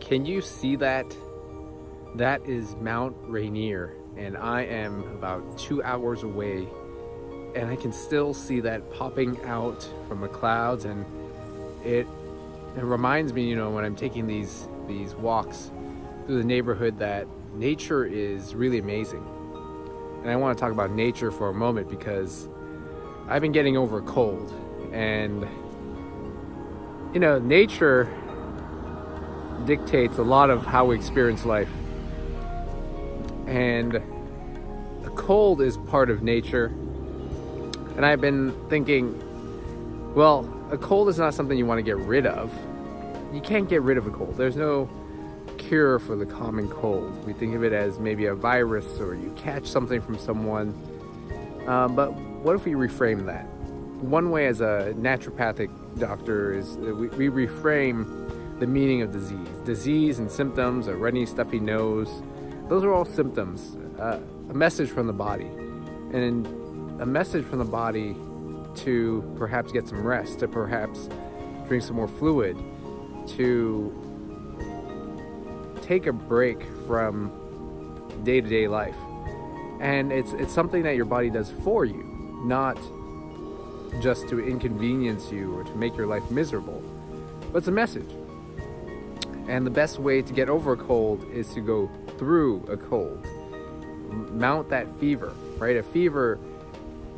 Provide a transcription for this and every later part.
Can you see that? That is Mount Rainier, and I am about 2 hours away, and I can still see that popping out from the clouds, and it reminds me, when I'm taking these walks through the neighborhood, that nature is really amazing. And I want to talk about nature for a moment because I've been getting over a cold, and nature dictates a lot of how we experience life. And a cold is part of nature. And I've been thinking, well, a cold is not something you want to get rid of. You can't get rid of a cold. There's no cure for the common cold. We think of it as maybe a virus, or you catch something from someone. But what if we reframe that? One way as a naturopathic doctor is we reframe the meaning of disease. Disease and symptoms, a runny, stuffy nose, those are all symptoms. A message from the body. And a message from the body to perhaps get some rest, to perhaps drink some more fluid, to take a break from day-to-day life. And it's something that your body does for you, not just to inconvenience you or to make your life miserable, but it's a message. And the best way to get over a cold is to go through a cold. Mount that fever, right? A fever,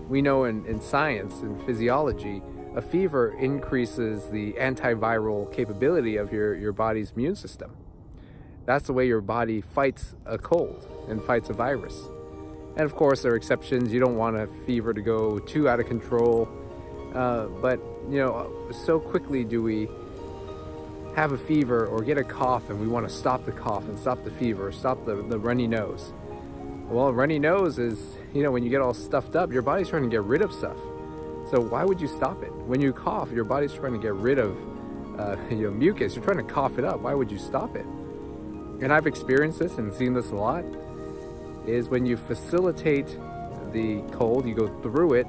we know in science and physiology, a fever increases the antiviral capability of your body's immune system. That's the way your body fights a cold and fights a virus. And of course, there are exceptions. You don't want a fever to go too out of control. But so quickly do we have a fever or get a cough, and we want to stop the cough and stop the fever, or stop the runny nose. Well, a runny nose is, when you get all stuffed up, your body's trying to get rid of stuff. So why would you stop it? When you cough, your body's trying to get rid of mucus. You're trying to cough it up. Why would you stop it? And I've experienced this and seen this a lot, is when you facilitate the cold, you go through it,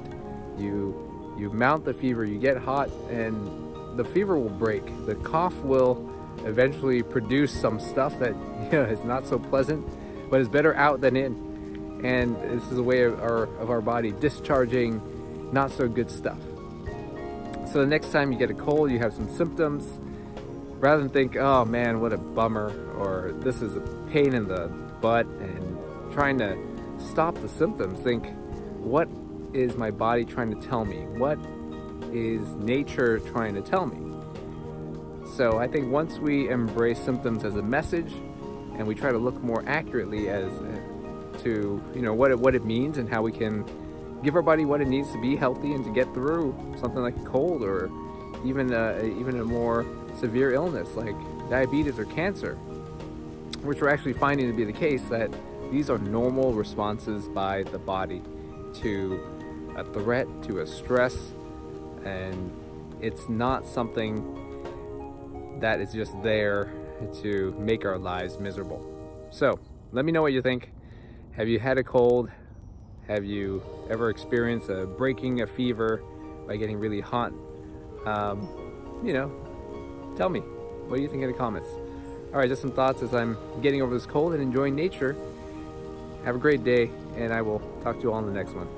you mount the fever, you get hot, and the fever will break. The cough will eventually produce some stuff that is not so pleasant, but is better out than in. And this is a way of our body discharging not so good stuff. So the next time you get a cold, you have some symptoms, rather than think, oh man, what a bummer, or this is a pain in the butt, and trying to stop the symptoms, think, what is my body trying to tell me? What is nature trying to tell me? So I think once we embrace symptoms as a message, and we try to look more accurately as to what it means, and how we can give our body what it needs to be healthy and to get through something like a cold, or even a more severe illness like diabetes or cancer, which we're actually finding to be the case, that these are normal responses by the body to a threat, to a stress, and it's not something that is just there to make our lives miserable. So let me know what you think. Have you had a cold? Have you ever experienced a breaking a fever by getting really hot? Tell me, what do you think in the comments? All right, just some thoughts as I'm getting over this cold and enjoying nature. Have a great day, and I will talk to you all in the next one.